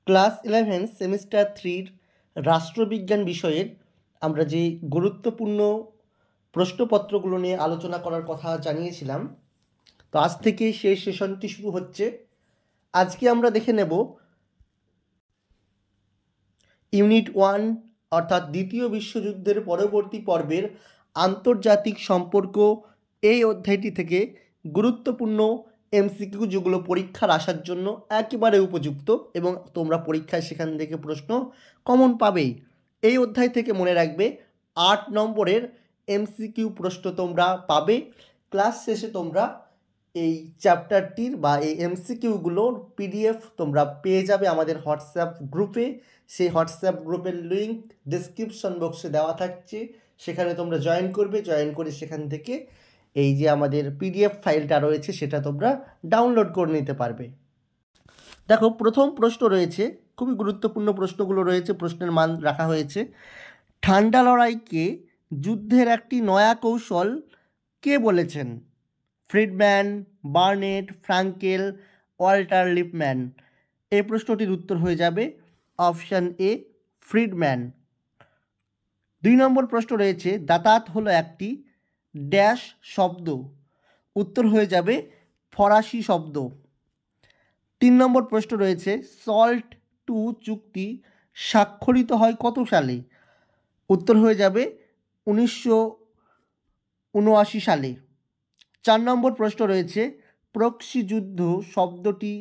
Class 11 semester 3 রাষ্ট্রবিজ্ঞান বিষয়ের আমরা যে গুরুত্বপূর্ণ প্রশ্নপত্রগুলো নিয়ে আলোচনা করার কথা জানিয়েছিলাম, তো আজ থেকে সেই সেশনটি শুরু হচ্ছে। আজকে আমরা দেখে নেব ইউনিট 1 অর্থাৎ দ্বিতীয় বিশ্বযুদ্ধের পরবর্তী পর্বের আন্তর্জাতিক সম্পর্ক। এই অধ্যায়টি থেকে গুরুত্বপূর্ণ এমসিকিউ যেগুলো পরীক্ষার আসার জন্য একেবারে উপযুক্ত এবং তোমরা পরীক্ষায় সেখান থেকে প্রশ্ন কমন পাবেই। এই অধ্যায় থেকে মনে রাখবে 8 নম্বরের এমসিকিউ প্রশ্ন তোমরা পাবে। ক্লাস শেষে তোমরা এই চ্যাপ্টারটির বা এই এমসিকিউগুলোর পিডিএফ তোমরা পেয়ে যাবে আমাদের হোয়াটসঅ্যাপ গ্রুপে। সেই হোয়াটসঅ্যাপ গ্রুপের লিঙ্ক ডিসক্রিপশন বক্সে দেওয়া থাকছে, সেখানে তোমরা জয়েন করবে। জয়েন করে সেখান থেকে এই যে আমাদের পিডিএফ ফাইলটা রয়েছে সেটা তোমরা ডাউনলোড করে নিতে পারবে। দেখো, প্রথম প্রশ্ন রয়েছে, খুবই গুরুত্বপূর্ণ প্রশ্নগুলো রয়েছে, প্রশ্নের মান রাখা হয়েছে। ঠান্ডা লড়াইকে যুদ্ধের একটি নয়া কৌশল কে বলেছেন? Friedman, Burnett, Frankel, Walter Lippmann. এই প্রশ্নটির উত্তর হয়ে যাবে অপশান এ, ফ্রিডম্যান। 2 নম্বর প্রশ্ন রয়েছে, দাঁতাত হলো একটি ড্যাশ শব্দ। উত্তর হয়ে যাবে ফরাসি শব্দ। 3 নম্বর প্রশ্ন রয়েছে, সল্ট 2 চুক্তি স্বাক্ষরিত হয় কত সালে? উত্তর হয়ে যাবে 1979 সালে। 4 নম্বর প্রশ্ন রয়েছে, প্রক্সি যুদ্ধ শব্দটি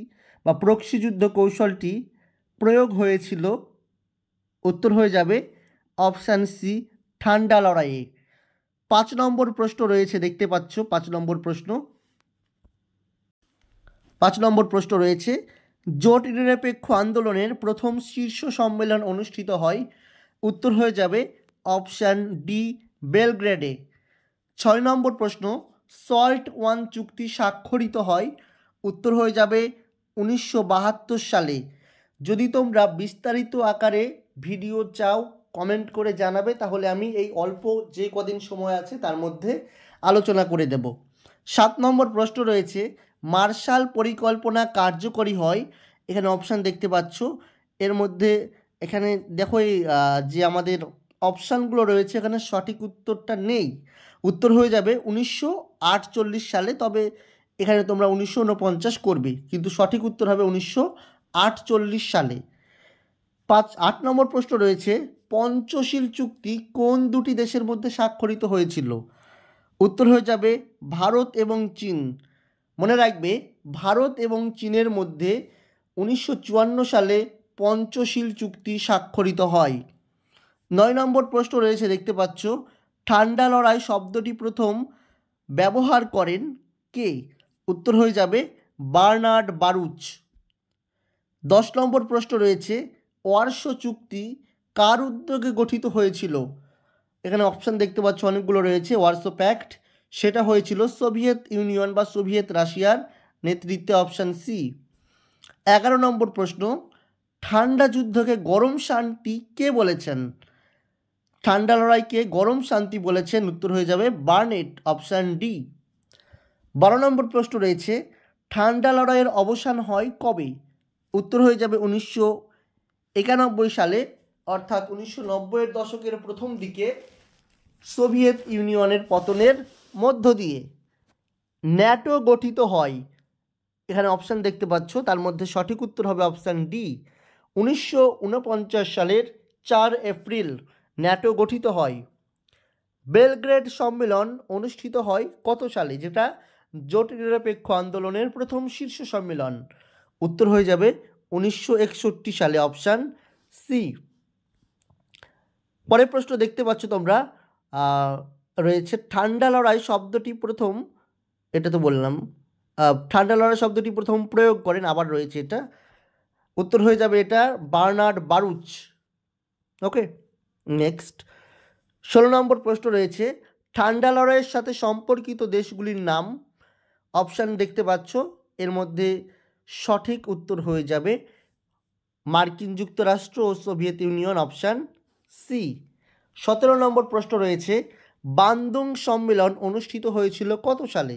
বা প্রক্সি যুদ্ধ কৌশলটি প্রয়োগ হয়েছিল। উত্তর হয়ে যাবে অপশান সি, ঠান্ডা লড়াইয়ে। 5 নম্বর প্রশ্ন রয়েছে, দেখতে পাচ্ছ 5 নম্বর প্রশ্ন। 5 নম্বর প্রশ্ন রয়েছে, জোট নিরপেক্ষ আন্দোলনের প্রথম শীর্ষ সম্মেলন অনুষ্ঠিত হয়। উত্তর হয়ে যাবে অপশান ডি, বেলগ্রেডে। 6 নম্বর প্রশ্ন, সল্ট 1 চুক্তি স্বাক্ষরিত হয়। উত্তর হয়ে যাবে 1972 সালে। যদি তোমরা বিস্তারিত আকারে ভিডিও চাও কমেন্ট করে জানাবে, তাহলে আমি এই অল্প যে কদিন সময় আছে তার মধ্যে আলোচনা করে দেব। 7 নম্বর প্রশ্ন রয়েছে, মার্শাল পরিকল্পনা কার্যকরী হয়। এখানে অপশান দেখতে পাচ্ছ, এর মধ্যে এখানে দেখো এই যে আমাদের অপশানগুলো রয়েছে এখানে সঠিক উত্তরটা নেই। উত্তর হয়ে যাবে 1948 সালে, তবে এখানে তোমরা 1949 করবে, কিন্তু সঠিক উত্তর হবে 1948 সালে। 8 নম্বর প্রশ্ন রয়েছে, পঞ্চশীল চুক্তি কোন দুটি দেশের মধ্যে স্বাক্ষরিত হয়েছিল? উত্তর হয়ে যাবে ভারত এবং চীন। মনে রাখবে, ভারত এবং চীনের মধ্যে 1954 সালে পঞ্চশীল চুক্তি স্বাক্ষরিত হয়। 9 নম্বর প্রশ্ন রয়েছে, দেখতে পাচ্ছ, ঠান্ডা লড়াই শব্দটি প্রথম ব্যবহার করেন কে? উত্তর হয়ে যাবে বার্নার্ড বারুচ। 10 নম্বর প্রশ্ন রয়েছে, ওয়ারশো চুক্তি কার উদ্যোগে গঠিত হয়েছিল? এখানে অপশান দেখতে পাচ্ছ অনেকগুলো রয়েছে। ওয়ারশো প্যাক্ট, সেটা হয়েছিল সোভিয়েত ইউনিয়ন বা সোভিয়েত রাশিয়ার নেতৃত্বে, অপশান সি। 11 নম্বর প্রশ্ন, ঠান্ডা যুদ্ধকে গরম শান্তি কে বলেছেন? ঠান্ডা লড়াইকে গরম শান্তি বলেছেন। উত্তর হয়ে যাবে বার্নেট, অপশান ডি। 12 নম্বর প্রশ্ন রয়েছে, ঠান্ডা লড়াইয়ের অবসান হয় কবে? উত্তর হয়ে যাবে 1991 সালে, অর্থাৎ 1990-এর দশকের প্রথম দিকে সোভিয়েত ইউনিয়নের পতনের মধ্য দিয়ে। ন্যাটো গঠিত হয়, এখানে অপশান দেখতে পাচ্ছ, তার মধ্যে সঠিক উত্তর হবে অপশান ডি। 1949 সালের 4 এপ্রিল ন্যাটো গঠিত হয়। বেলগ্রেড সম্মেলন অনুষ্ঠিত হয় কত সালে, যেটা জোট নিরপেক্ষ আন্দোলনের প্রথম শীর্ষ সম্মেলন? উত্তর হয়ে যাবে 1961 সালে, অপশান সি। পরের প্রশ্ন দেখতে পাচ্ছ তোমরা রয়েছে, ঠান্ডা লড়াই শব্দটি প্রথম, এটা তো বললাম, ঠান্ডা লড়াই শব্দটি প্রথম প্রয়োগ করেন, আবার রয়েছে এটা। উত্তর হয়ে যাবে এটা বার্নার্ড বারুচ। ওকে, নেক্সট 16 নম্বর প্রশ্ন রয়েছে, ঠান্ডা লড়াইয়ের সাথে সম্পর্কিত দেশগুলির নাম। অপশান দেখতে পাচ্ছ, এর মধ্যে সঠিক উত্তর হয়ে যাবে মার্কিন যুক্তরাষ্ট্র ও সোভিয়েত ইউনিয়ন, অপশান সি। 17 নম্বর প্রশ্ন রয়েছে, বান্দুং সম্মেলন অনুষ্ঠিত হয়েছিল কত সালে?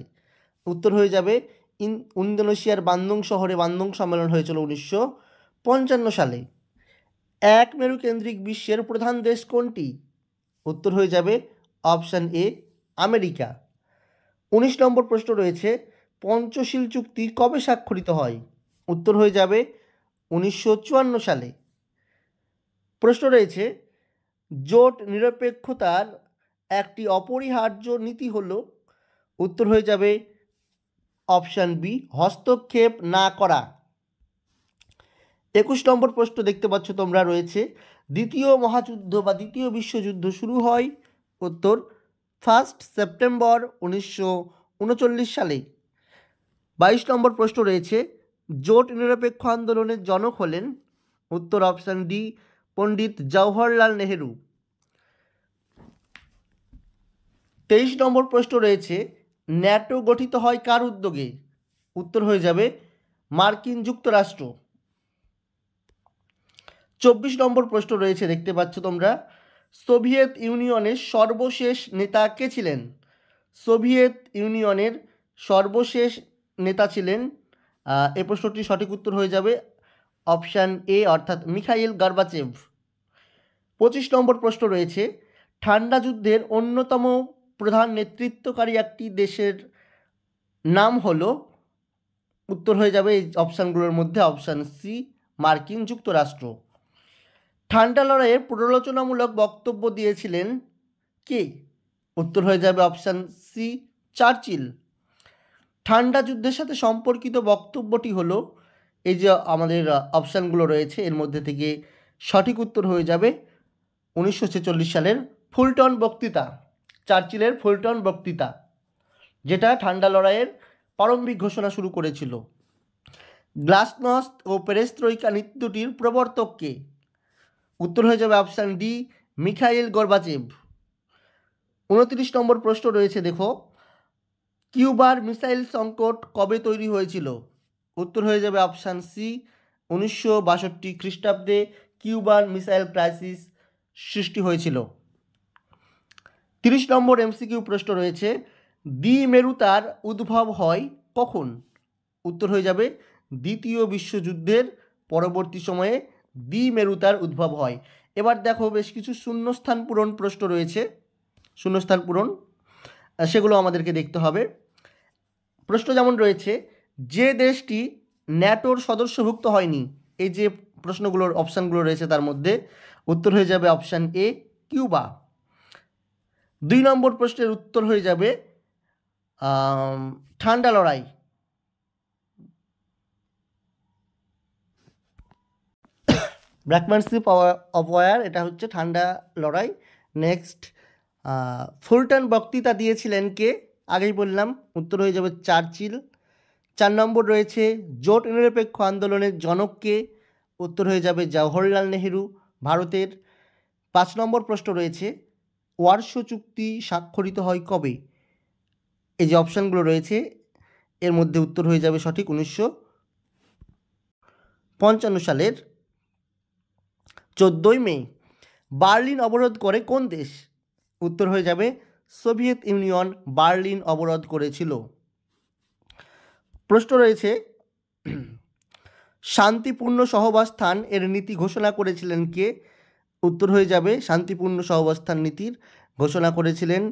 উত্তর হয়ে যাবে ইন্দোনেশিয়ার বান্দুং শহরে বান্দুং সম্মেলন হয়েছিল সালে এক মেরুকেন্দ্রিক বিশ্বের প্রধান দেশ কোনটি? উত্তর হয়ে যাবে অপশান এ আমেরিকা। 19 নম্বর প্রশ্ন রয়েছে, পঞ্চশীল চুক্তি কবে স্বাক্ষরিত হয়? উত্তর হয়ে যাবে 1954 সালে। প্রশ্ন রয়েছে, জোট নিরপেক্ষতার একটি অপরিহার্য নীতি হল? উত্তর হয়ে যাবে অপশান বি হস্তক্ষেপ না করা। 21 নম্বর প্রশ্ন দেখতে পাচ্ছ তোমরা রয়েছে, দ্বিতীয় মহাযুদ্ধ বা দ্বিতীয় বিশ্বযুদ্ধ শুরু হয়? উত্তর 1 সেপ্টেম্বর 1939 সালে। 22 নম্বর প্রশ্ন রয়েছে, জোট নিরপেক্ষ আন্দোলনের জনক হলেন? উত্তর অপশান ডি পণ্ডিত জওহরলাল নেহেরু। 23 নম্বর প্রশ্ন রয়েছে, ন্যাটো গঠিত হয় কার উদ্যোগে? উত্তর হয়ে যাবে মার্কিন যুক্তরাষ্ট্র। 24 নম্বর প্রশ্ন রয়েছে দেখতে পাচ্ছ তোমরা, সোভিয়েত ইউনিয়নের সর্বশেষ নেতা কে ছিলেন? সোভিয়েত ইউনিয়নের সর্বশেষ নেতা ছিলেন, এই প্রশ্নটির সঠিক উত্তর হয়ে যাবে অপশান এ অর্থাৎ মিখাইল গর্বাচেভ। 25 নম্বর প্রশ্ন রয়েছে, ঠান্ডা যুদ্ধের অন্যতম প্রধান নেতৃত্বকারী একটি দেশের নাম হলো? উত্তর হয়ে যাবে এই অপশানগুলোর মধ্যে অপশান সি মার্কিন যুক্তরাষ্ট্র। ঠান্ডা লড়াইয়ের প্ররোচনামূলক বক্তব্য দিয়েছিলেন কে? উত্তর হয়ে যাবে অপশান সি চার্চিল। ঠান্ডা যুদ্ধের সাথে সম্পর্কিত বক্তব্যটি হলো, এই যে আমাদের অপশানগুলো রয়েছে এর মধ্যে থেকে সঠিক উত্তর হয়ে যাবে 1946 সালের ফুলটন বক্তৃতা, চার্চিলের ফুলটন বক্তৃতা, যেটা ঠান্ডা লড়াইয়ের প্রারম্ভিক ঘোষণা শুরু করেছিল। গ্লাসনস্ট ও পেরেস্ত্রয়িকা নীতি দুটির প্রবর্তক কে? উত্তর হয়ে যাবে অপশান ডি মিখাইল গর্বাচেভ। 29 নম্বর প্রশ্ন রয়েছে দেখো, কিউবার মিসাইল সংকট কবে তৈরি হয়েছিল? উত্তর হয়ে যাবে অপশান সি 1962 খ্রিস্টাব্দে কিউবান মিসাইল ক্রাইসিস সৃষ্টি হয়েছিল। 30 নম্বর এমসিকিউ প্রশ্ন রয়েছে, দ্বিমেরুতার উদ্ভব হয় কখন? উত্তর হয়ে যাবে দ্বিতীয় বিশ্বযুদ্ধের পরবর্তী সময়ে দ্বিমেরুতার উদ্ভব হয়। এবার দেখো বেশ কিছু শূন্যস্থান পূরণ প্রশ্ন রয়েছে, শূন্যস্থান পূরণ সেগুলো আমাদেরকে দেখতে হবে। প্রশ্ন যেমন রয়েছে, যে দেশটি ন্যাটোর সদস্যভুক্ত হয়নি, এই যে প্রশ্নগুলোর অপশানগুলো রয়েছে তার মধ্যে উত্তর হয়ে যাবে অপশান এ কিউবা। 2 নম্বর প্রশ্নের উত্তর হয়ে যাবে ঠান্ডা লড়াই। ব্র্যাকম্যানশিপ অফ ওয়ার, এটা হচ্ছে ঠান্ডা লড়াই। নেক্সট, ফুলটন বক্তৃতা দিয়েছিলেন কে? আগেই বললাম, উত্তর হয়ে যাবে চার্চিল। 4 নম্বর রয়েছে, জোট নিরপেক্ষ আন্দোলনের জনক কে? উত্তর হয়ে যাবে জওহরলাল নেহেরু, ভারতের। 5 নম্বর প্রশ্ন রয়েছে, ওয়ারশো চুক্তি স্বাক্ষরিত হয় কবে? এই যে অপশানগুলো রয়েছে এর মধ্যে উত্তর হয়ে যাবে সঠিক 1955 সালের 14ই মে। বার্লিন অবরোধ করে কোন দেশ? উত্তর হয়ে যাবে সোভিয়েত ইউনিয়ন বার্লিন অবরোধ করেছিল। প্রশ্ন রয়েছে, শান্তিপূর্ণ সহাবস্থান এর নীতি ঘোষণা করেছিলেন কে? উত্তর হয়ে যাবে শান্তিপূর্ণ সহাবস্থান নীতির ঘোষণা করেছিলেন,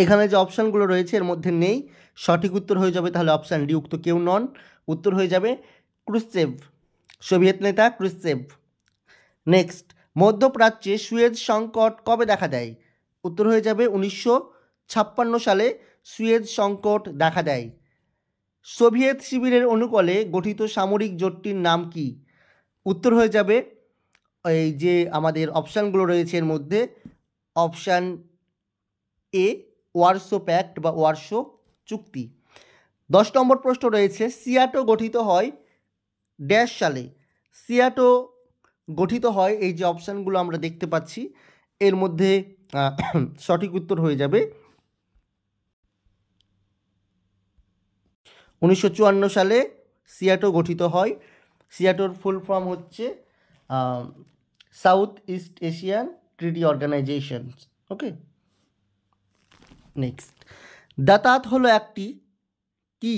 এখানে যে অপশানগুলো রয়েছে এর মধ্যে নেই, সঠিক উত্তর হয়ে যাবে তাহলে অপশান ডি উক্ত কেউ নন। উত্তর হয়ে যাবে ক্রুশ্চেভ, সোভিয়েত নেতা ক্রুশ্চেভ। নেক্সট, মধ্যপ্রাচ্যে সুয়েজ সংকট কবে দেখা দেয়? উত্তর হয়ে যাবে 1956 সালে সুয়েজ সংকট দেখা দেয়। সোভিয়েত শিবিরের অনুকূলে গঠিত সামরিক জোটটির নাম কি? উত্তর হয়ে যাবে এই যে আমাদের অপশানগুলো রয়েছে এর মধ্যে অপশান এ ওয়ারশো প্যাক্ট বা ওয়ারশো চুক্তি। 10 নম্বর প্রশ্ন রয়েছে, সিয়াটো গঠিত হয় ড্যাশ সালে? সিয়াটো গঠিত হয়, এই যে অপশানগুলো আমরা দেখতে পাচ্ছি এর মধ্যে সঠিক উত্তর হয়ে যাবে 1954 সালে সিয়াটো গঠিত হয়। সিয়াটোর ফুল ফর্ম হচ্ছে south east Asian treaty organization. ওকে, নেক্সট, দাতাত হলো একটি কি?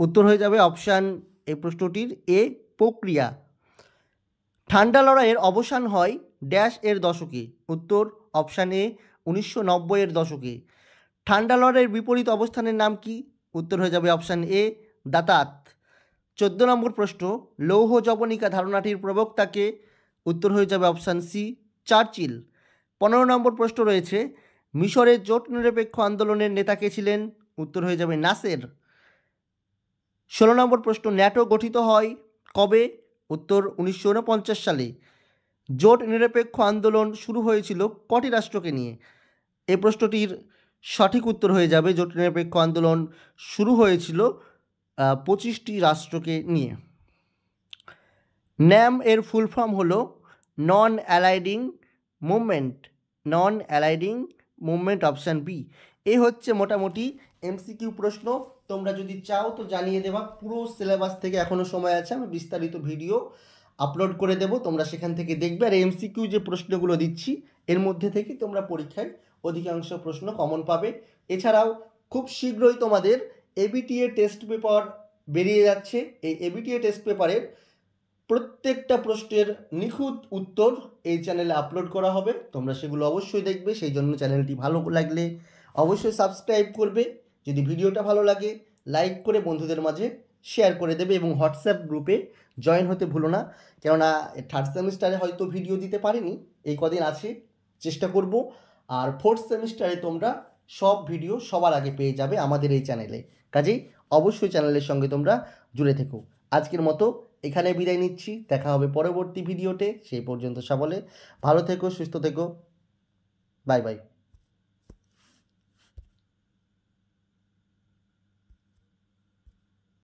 উত্তর হয়ে যাবে অপশান এই প্রশ্নটির এ প্রক্রিয়া। ঠান্ডা লড়াইয়ের অবসান হয় ড্যাশ এর দশকে, উত্তর অপশান এ 1990-এর দশকে। ঠান্ডা লড়াইয়ের বিপরীত অবস্থানের নাম কি, উত্তর হয়ে যাবে অপশান এ দাঁতাত। 14 নম্বর প্রশ্ন, লৌহ যবনিকা ধারণাটির প্রবক্তাকে, উত্তর হয়ে যাবে অপশান সি চার্চিল। 15 নম্বর প্রশ্ন রয়েছে, মিশরের জোট নিরপেক্ষ আন্দোলনের নেতা কে ছিলেন, উত্তর হয়ে যাবে নাসের। 16 নম্বর প্রশ্ন, ন্যাটো গঠিত হয় কবে, উত্তর 1949 সালে। জোট নিরপেক্ষ আন্দোলন শুরু হয়েছিল কটি রাষ্ট্রকে নিয়ে, এই প্রশ্নটির সঠিক উত্তর হয়ে যাবে জোট নিরপেক্ষ আন্দোলন শুরু হয়েছিল 25টি রাষ্ট্রকে নিয়ে। ন্যাম এর ফুল ফর্ম হলো নন অ্যালাইডিং মুভমেন্ট, নন অ্যালাইডিং মুভমেন্ট, অপশান বি। এ হচ্ছে মোটামুটি এমসিকিউ প্রশ্ন। তোমরা যদি চাও তো জানিয়ে দেবা, পুরো সিলেবাস থেকে এখনও সময় আছে, আমি বিস্তারিত ভিডিও আপলোড করে দেবো, তোমরা সেখান থেকে দেখবে। আর এমসিকিউ যে প্রশ্নগুলো দিচ্ছি এর মধ্যে থেকে তোমরা পরীক্ষায় অধিকাংশ প্রশ্ন কমন পাবে। এছাড়াও খুব শীঘ্রই তোমাদের এবিটিএ টেস্ট পেপার বেরিয়ে যাচ্ছে। এই এবিটিএ টেস্ট পেপারের প্রত্যেকটা প্রশ্নের নিখুঁত উত্তর এই চ্যানেলে আপলোড করা হবে, তোমরা সেগুলো অবশ্যই দেখবে। সেই জন্য চ্যানেলটি ভালো লাগলে অবশ্যই সাবস্ক্রাইব করবে, যদি ভিডিওটা ভালো লাগে লাইক করে বন্ধুদের মাঝে শেয়ার করে দেবে, এবং হোয়াটসঅ্যাপ গ্রুপে জয়েন হতে ভুলো না। কেননা থার্ড সেমিস্টারে হয়তো ভিডিও দিতে পারিনি, এই কদিন আছে, চেষ্টা করব। আর ফোর্থ সেমিস্টারে তোমরা সব ভিডিও সবার আগে পেয়ে যাবে আমাদের এই চ্যানেলে, কাজেই অবশ্যই চ্যানেলের সঙ্গে তোমরা জুড়ে থেকো। আজকের মতো এখানে বিদায় নিচ্ছি, দেখা হবে পরবর্তী ভিডিওতে। সেই পর্যন্ত সকলে ভালো থেকো, সুস্থ থেকো, বাই বাই।